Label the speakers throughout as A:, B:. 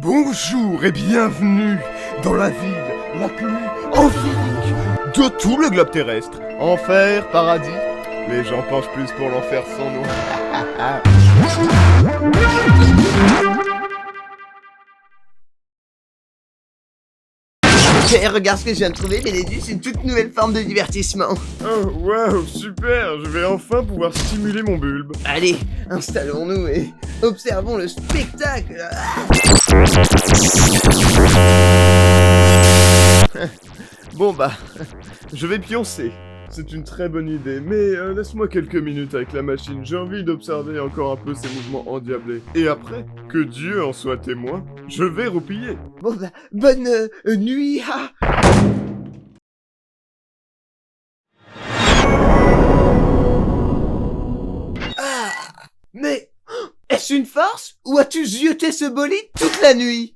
A: Bonjour et bienvenue dans la ville la plus envique de tout le globe terrestre. Enfer, paradis, les gens penchent plus pour l'enfer sans nous.
B: Hey, regarde ce que je viens de trouver, Benedus, c'est une toute nouvelle forme de divertissement.
A: Oh waouh, super, je vais enfin pouvoir stimuler mon bulbe.
B: Allez, installons-nous et observons le spectacle.
A: Bon bah, je vais pioncer. C'est une très bonne idée, mais laisse-moi quelques minutes avec la machine. J'ai envie d'observer encore un peu ses mouvements endiablés. Et après, que Dieu en soit témoin, je vais roupiller.
B: Bon bah, bonne nuit, ah. Ah, mais est-ce une farce ou as-tu zioté ce bolide toute la nuit?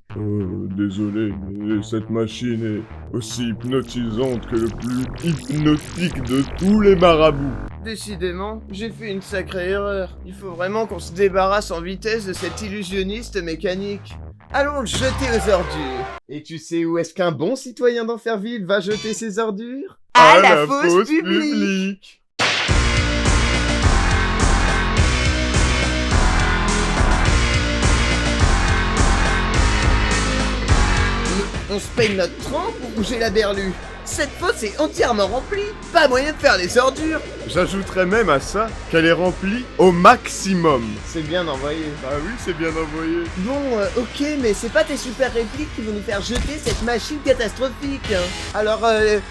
A: Désolé, mais cette machine est aussi hypnotisante que le plus hypnotique de tous les marabouts.
B: Décidément, j'ai fait une sacrée erreur. Il faut vraiment qu'on se débarrasse en vitesse de cet illusionniste mécanique. Allons le jeter aux ordures. Et tu sais où est-ce qu'un bon citoyen d'Enferville va jeter ses ordures? À la fosse publique. On se paye notre trempe pour bouger la berlue. Cette fosse est entièrement remplie. Pas moyen de faire des ordures.
A: J'ajouterais même à ça qu'elle est remplie au maximum.
B: C'est bien envoyé.
A: Ah oui, c'est bien envoyé.
B: Bon, ok, mais c'est pas tes super répliques qui vont nous faire jeter cette machine catastrophique. Alors,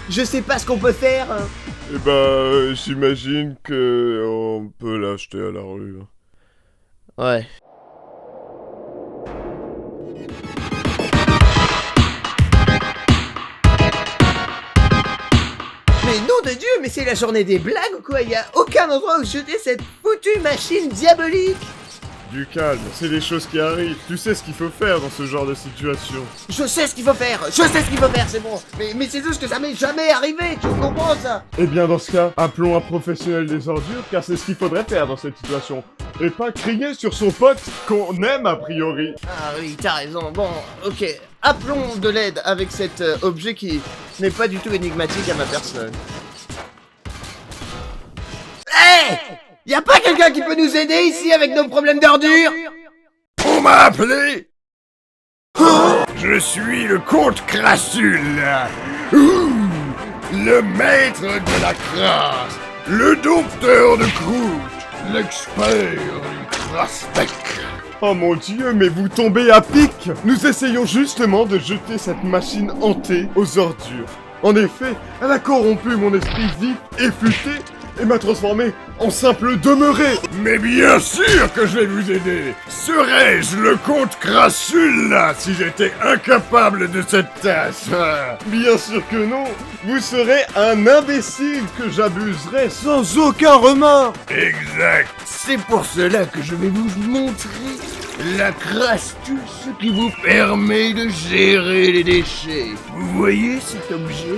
B: je sais pas ce qu'on peut faire.
A: Eh ben, j'imagine que on peut l'acheter à la rue.
B: Ouais. Mais nom de Dieu, mais c'est la journée des blagues ou quoi? Y a aucun endroit où jeter cette foutue machine diabolique.
A: Du calme, c'est des choses qui arrivent. Tu sais ce qu'il faut faire dans ce genre de situation.
B: Je sais ce qu'il faut faire, c'est bon. Mais c'est juste que ça m'est jamais arrivé, tu comprends ça?
A: Eh bien dans ce cas, appelons un professionnel des ordures, car c'est ce qu'il faudrait faire dans cette situation. Et pas crier sur son pote qu'on aime a priori.
B: Ah oui, t'as raison, bon, ok. Appelons de l'aide avec cet objet qui n'est pas du tout énigmatique à ma personne. Hey! Y'a pas quelqu'un qui peut nous aider ici avec nos problèmes d'ordures?
A: On m'a appelé. Je suis le comte Crassule. Le maître de la crasse. Le dompteur de croûte. L'expert du crasse-bec. Oh mon Dieu, mais vous tombez à pic! Nous essayons justement de jeter cette machine hantée aux ordures. En effet, elle a corrompu mon esprit vif et futé et m'a transformé en simple demeuré. Mais bien sûr que je vais vous aider. Serais-je le comte Crassule là si j'étais incapable de cette tâche? Bien sûr que non. Vous serez un imbécile que j'abuserai sans aucun remords. Exact.
B: C'est pour cela que je vais vous montrer la crastuce qui vous permet de gérer les déchets. Vous voyez cet objet?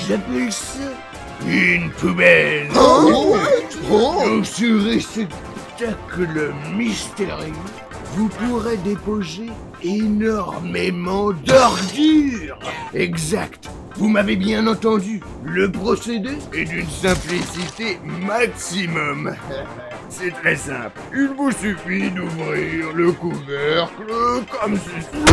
B: J'appelle ça une poubelle. Dans ce réceptacle mystérieux, vous pourrez déposer énormément d'ordures. Exact. Vous m'avez bien entendu. Le procédé est d'une simplicité maximum. C'est très simple. Il vous suffit d'ouvrir le couvercle comme ceci.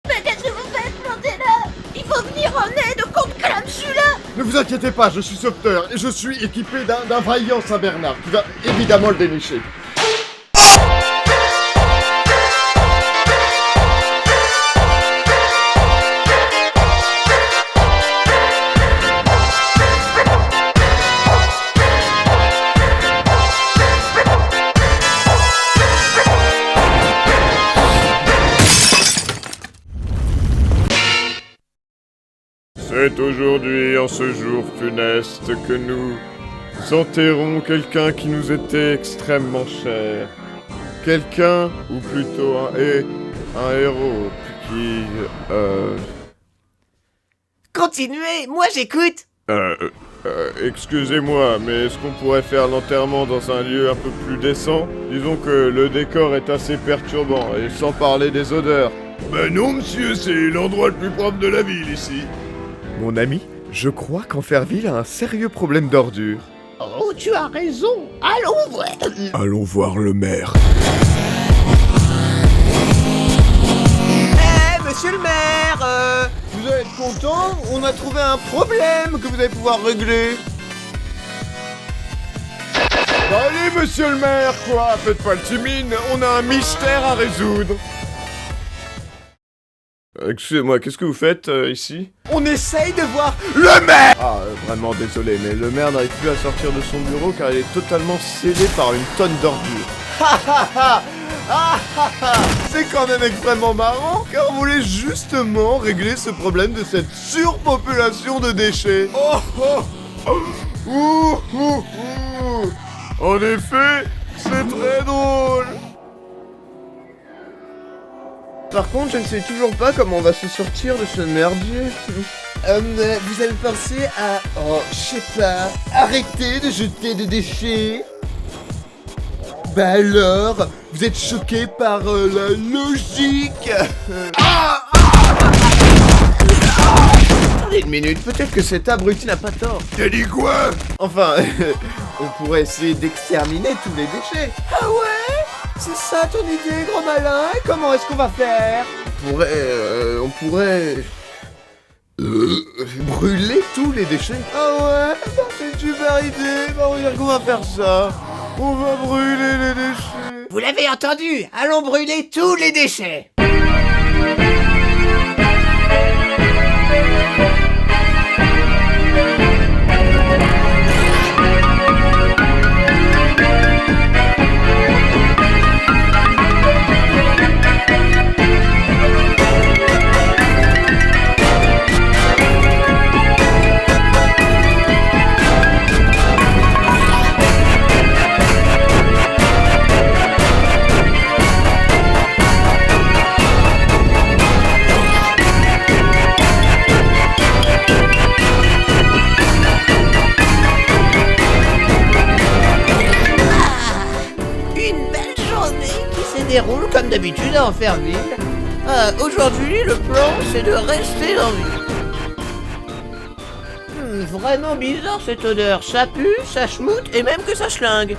C: Mais qu'est-ce que vous faites, Mandela? Il faut venir en aide au comte Clamsula.
A: Ne vous inquiétez pas, je suis sauveteur et je suis équipé d'un vaillant Saint-Bernard qui va évidemment le dénicher. C'est aujourd'hui, en ce jour funeste, que nous enterrons quelqu'un qui nous était extrêmement cher. Quelqu'un, ou plutôt un héros, qui...
B: Continuez, moi j'écoute.
A: Excusez-moi, mais est-ce qu'on pourrait faire l'enterrement dans un lieu un peu plus décent? Disons que le décor est assez perturbant, et sans parler des odeurs. Ben non, monsieur, c'est l'endroit le plus propre de la ville, ici. Mon ami, je crois qu'Enferville a un sérieux problème d'ordures.
B: Oh, tu as raison. Allons voir.
A: Allons voir le maire.
D: Monsieur le maire, vous allez être content? On a trouvé un problème que vous allez pouvoir régler.
A: Allez, monsieur le maire, quoi? Faites pas le timide, on a un mystère à résoudre. Excusez-moi, qu'est-ce que vous faites ici?
D: On essaye de voir...
A: Le maire! Ah, vraiment désolé, mais le maire n'arrive plus à sortir de son bureau car il est totalement scellé par une tonne d'ordures.
D: C'est quand même extrêmement marrant, car on voulait justement régler ce problème de cette surpopulation de déchets.
A: Oh, oh, oh. Ouh, ouh, ouh. En effet, c'est très drôle.
D: Par contre, je ne sais toujours pas comment on va se sortir de ce merdier. Vous avez pensé à... Oh, je sais pas... Arrêter de jeter des déchets? Bah alors, vous êtes choqué par la logique. Attendez une minute, peut-être que cet abruti n'a pas tort.
A: T'as dit quoi?
D: Enfin, on pourrait essayer d'exterminer tous les déchets. Ah ouais? C'est ça ton idée, gros malin? Comment est-ce qu'on va faire? On pourrait... brûler tous les déchets. Ah ouais? Bah, c'est une super idée. Bah, regarde qu'on va faire ça. On va brûler les déchets.
B: Vous l'avez entendu. Allons brûler tous les déchets. Déroule comme d'habitude à Enferville. Aujourd'hui, le plan, c'est de rester en vie. Vraiment bizarre cette odeur. Ça pue, ça schmoute et même que ça schlingue.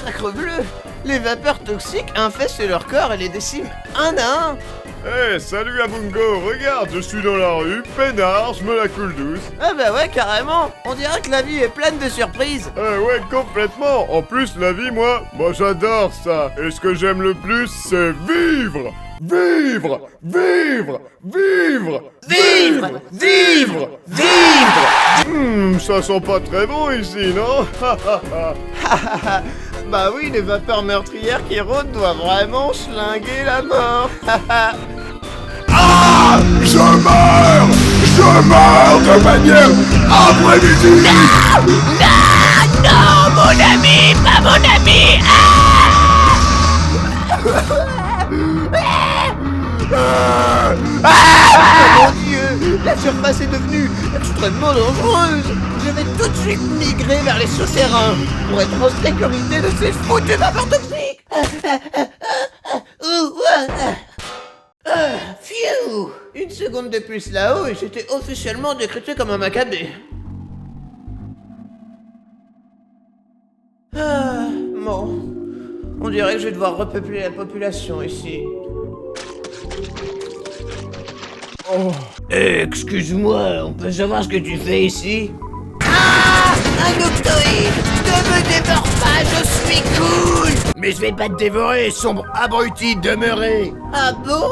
B: Sacrebleu! Les vapeurs toxiques infestent leur corps et les déciment un à un.
A: Eh, salut Abungo, regarde, je suis dans la rue, peinard, je me la coule douce.
B: Ah bah ouais, carrément. On dirait que la vie est pleine de surprises.
A: Ouais, complètement. En plus, la vie, moi j'adore ça. Et ce que j'aime le plus, c'est vivre. Vivre, vivre, vivre,
B: Vivre, vivre, vivre.
A: Ça sent pas très bon ici, non?
D: Bah oui, les vapeurs meurtrières qui rôdent doivent vraiment schlinguer la mort.
A: Ah! Je meurs de manière imprévisible.
B: Non, mon ami, pas mon ami.
D: Mon Dieu, la surface est devenue extrêmement dangereuse. Je vais tout de suite migrer vers les souterrains pour être en sécurité de ces foutues vapeurs toxiques.
B: Phew. Une seconde de plus là-haut et j'étais officiellement décrété comme un macabé. Bon. On dirait que je vais devoir repeupler la population ici. Excuse-moi, on peut savoir ce que tu fais ici? Ah! Un octoïde! Ne me dévore pas, je suis cool! Mais je vais pas te dévorer, sombre abruti demeuré! Ah bon?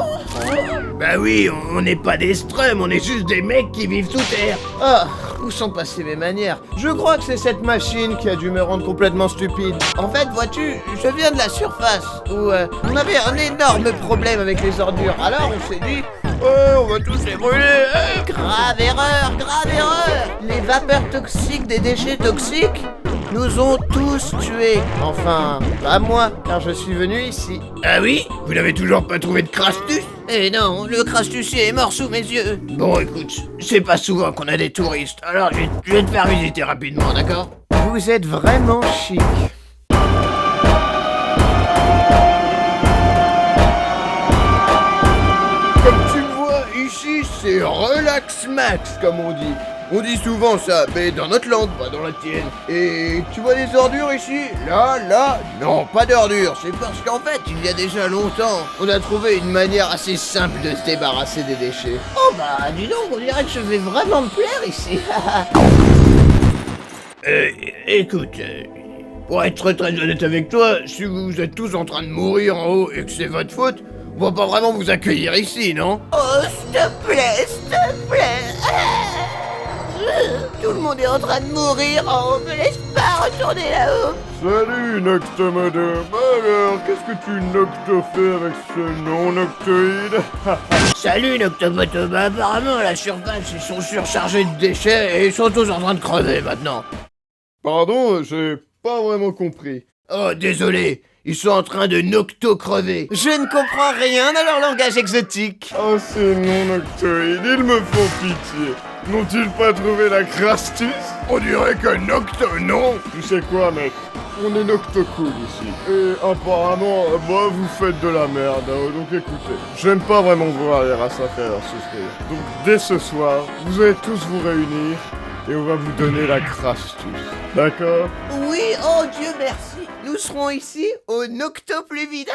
B: Bah oui, on n'est pas des strums, on est juste des mecs qui vivent sous terre!
D: Ah, où sont passées mes manières? Je crois que c'est cette machine qui a dû me rendre complètement stupide.
B: En fait, vois-tu, je viens de la surface, où on avait un énorme problème avec les ordures, alors on s'est dit, Ouais, on va tous les brûler.
E: Grave erreur, grave erreur. Les vapeurs toxiques des déchets toxiques nous ont tous tués. Enfin, pas moi, car je suis venu ici.
B: Ah oui? Vous n'avez toujours pas trouvé de Crastus?
E: Eh non, le crastucier est mort sous mes yeux.
B: Bon, écoute, c'est pas souvent qu'on a des touristes, alors je vais te faire visiter rapidement, d'accord?
E: Vous êtes vraiment chic.
B: Comme tu le vois, ici, c'est relax max, comme on dit. On dit souvent ça, mais dans notre langue, pas dans la tienne. Et tu vois des ordures ici? Là, non, pas d'ordures. C'est parce qu'en fait, il y a déjà longtemps, on a trouvé une manière assez simple de se débarrasser des déchets.
E: Oh bah, dis donc, on dirait que je vais vraiment me plaire ici.
B: Écoute, pour être très honnête avec toi, si vous êtes tous en train de mourir en haut et que c'est votre faute, on va pas vraiment vous accueillir ici, non?
E: Oh, s'il te plaît, s'il te plaît. Tout le monde est en train de mourir. Oh, me laisse pas retourner là-haut.
A: Salut Noctomodum. Alors, qu'est-ce que tu Nocto fais avec ce non-Noctoïde?
B: Salut Noctobottom, apparemment à la surface ils sont surchargés de déchets et ils sont tous en train de crever maintenant.
A: Pardon, j'ai pas vraiment compris.
B: Oh désolé, ils sont en train de nocto-crever.
E: Je ne comprends rien à leur langage exotique.
A: Oh, ces non-Noctoïdes, ils me font pitié. N'ont-ils pas trouvé la Crastus?
B: On dirait que Nocto, non.
A: Tu sais quoi, mec? On est Nocto cool ici. Et apparemment, bah, vous faites de la merde. Donc écoutez, j'aime pas vraiment voir les races inférieures souffrir. Donc dès ce soir, vous allez tous vous réunir et on va vous donner la Crastus. D'accord?
E: Oui, oh Dieu merci. Nous serons ici au Nocto plus vite.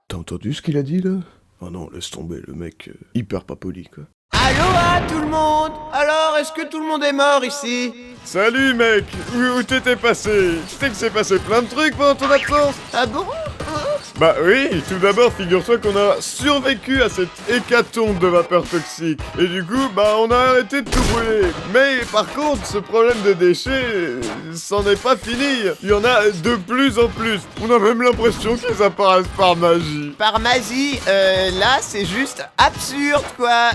A: T'as entendu ce qu'il a dit là? Oh non, laisse tomber, le mec hyper pas poli quoi.
E: Aloha tout le monde. Alors, est-ce que tout le monde est mort ici?
A: Salut mec, où t'étais passé? Tu sais que c'est passé plein de trucs pendant ton absence?
E: Ah bon?
A: Bah oui, tout d'abord figure-toi qu'on a survécu à cette hécatombe de vapeur toxique. Et du coup, bah on a arrêté de tout brûler. Mais par contre, ce problème de déchets, c'en est pas fini. Il y en a de plus en plus. On a même l'impression qu'ils apparaissent par magie.
E: Par magie, là c'est juste absurde quoi.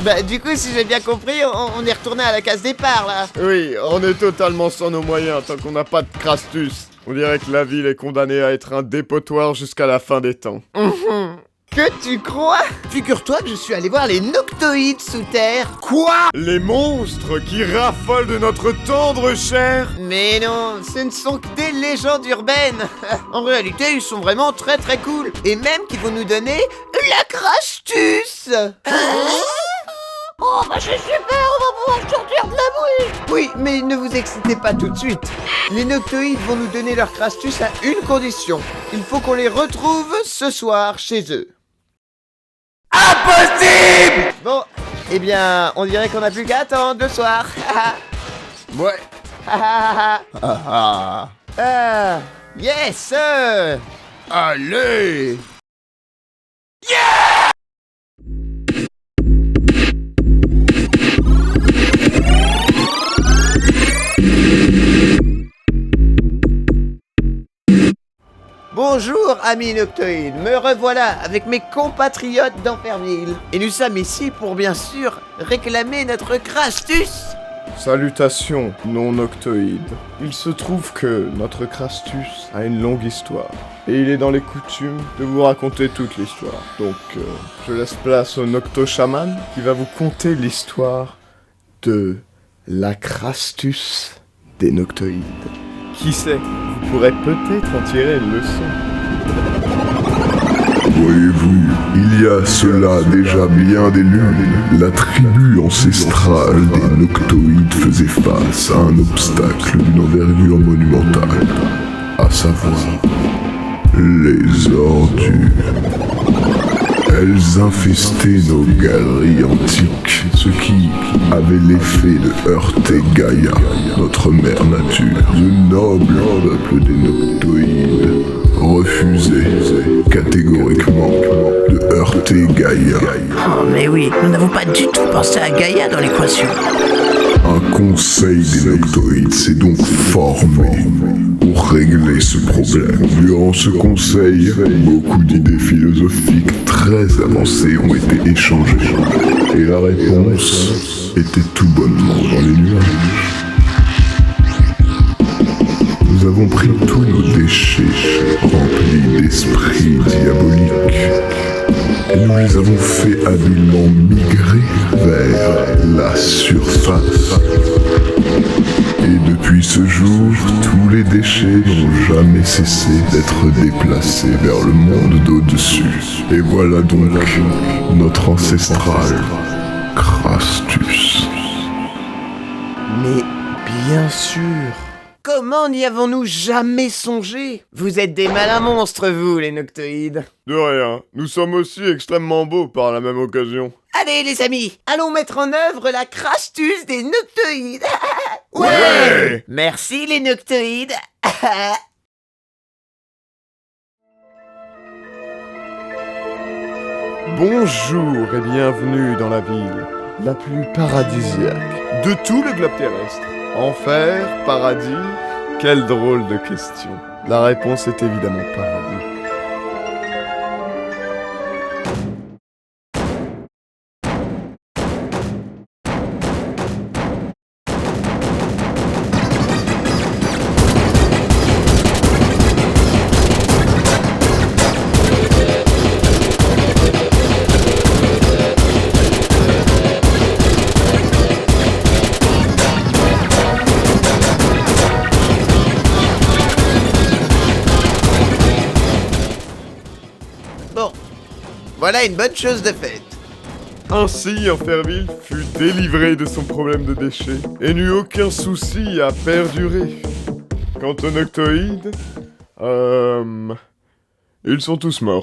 E: Bah du coup si j'ai bien compris, on est retourné à la case départ là.
A: Oui, on est totalement sans nos moyens tant qu'on n'a pas de Crastus. On dirait que la ville est condamnée à être un dépotoir jusqu'à la fin des temps.
E: Que tu crois? Figure-toi que je suis allé voir les Noctoïdes sous terre.
A: Quoi? Les monstres qui raffolent de notre tendre chair?
E: Mais non, ce ne sont que des légendes urbaines. En réalité, ils sont vraiment très très cool. Et même qu'ils vont nous donner la Crastus.
C: Oh, bah c'est super, on va pouvoir sortir de la bouille.
E: Oui, mais ne vous excitez pas tout de suite. Les Noctoïdes vont nous donner leur Crastus à une condition. Il faut qu'on les retrouve ce soir chez eux.
B: Impossible!
E: Bon, eh bien, on dirait qu'on n'a plus qu'à attendre le soir.
B: Ouais.
E: Ah, yes!
B: Allez!
E: Bonjour amis Noctoïdes, me revoilà avec mes compatriotes d'Enferville. Et nous sommes ici pour bien sûr réclamer notre Crastus.
A: Salutations, non-Noctoïdes. Il se trouve que notre Crastus a une longue histoire. Et il est dans les coutumes de vous raconter toute l'histoire. Donc, je laisse place au Nocto-Chaman qui va vous conter l'histoire de la Crastus des Noctoïdes. Qui sait, vous pourrez peut-être en tirer une leçon.
F: Voyez-vous, il y a cela déjà bien des lunes, la tribu ancestrale des Noctoïdes faisait face à un obstacle d'une envergure monumentale, à savoir les ordures. Elles infestaient nos galeries antiques, ce qui avait l'effet de heurter Gaïa, notre mère nature. Le noble peuple des Noctoïdes refusait catégoriquement de heurter Gaïa.
E: Oh mais oui, nous n'avons pas du tout pensé à Gaïa dans l'équation.
F: Un conseil des Noctoïdes s'est donc formé. pour régler ce problème. Durant ce conseil, beaucoup d'idées philosophiques très avancées ont été échangées. Et la réponse était tout bonnement dans les nuages. Nous avons pris tous nos déchets remplis d'esprits diaboliques et nous les avons fait habilement migrer vers la surface. Et depuis ce jour, tous les déchets n'ont jamais cessé d'être déplacés vers le monde d'au-dessus. Et voilà donc notre ancestral Crastus.
E: Mais bien sûr. Comment n'y avons-nous jamais songé? Vous êtes des malins monstres, vous, les Noctoïdes.
A: De rien, nous sommes aussi extrêmement beaux par la même occasion.
E: Allez, les amis, allons mettre en œuvre la Crastus des Noctoïdes.
A: Ouais.
E: Merci, les Noctoïdes.
A: Bonjour et bienvenue dans la ville la plus paradisiaque de tout le globe terrestre. Enfer, paradis, quelle drôle de question. La réponse est évidemment paradis.
E: Bon, voilà une bonne chose de faite.
A: Ainsi, Enferville fut délivré de son problème de déchets et n'eut aucun souci à perdurer. Quant aux Noctoïdes, ils sont tous morts.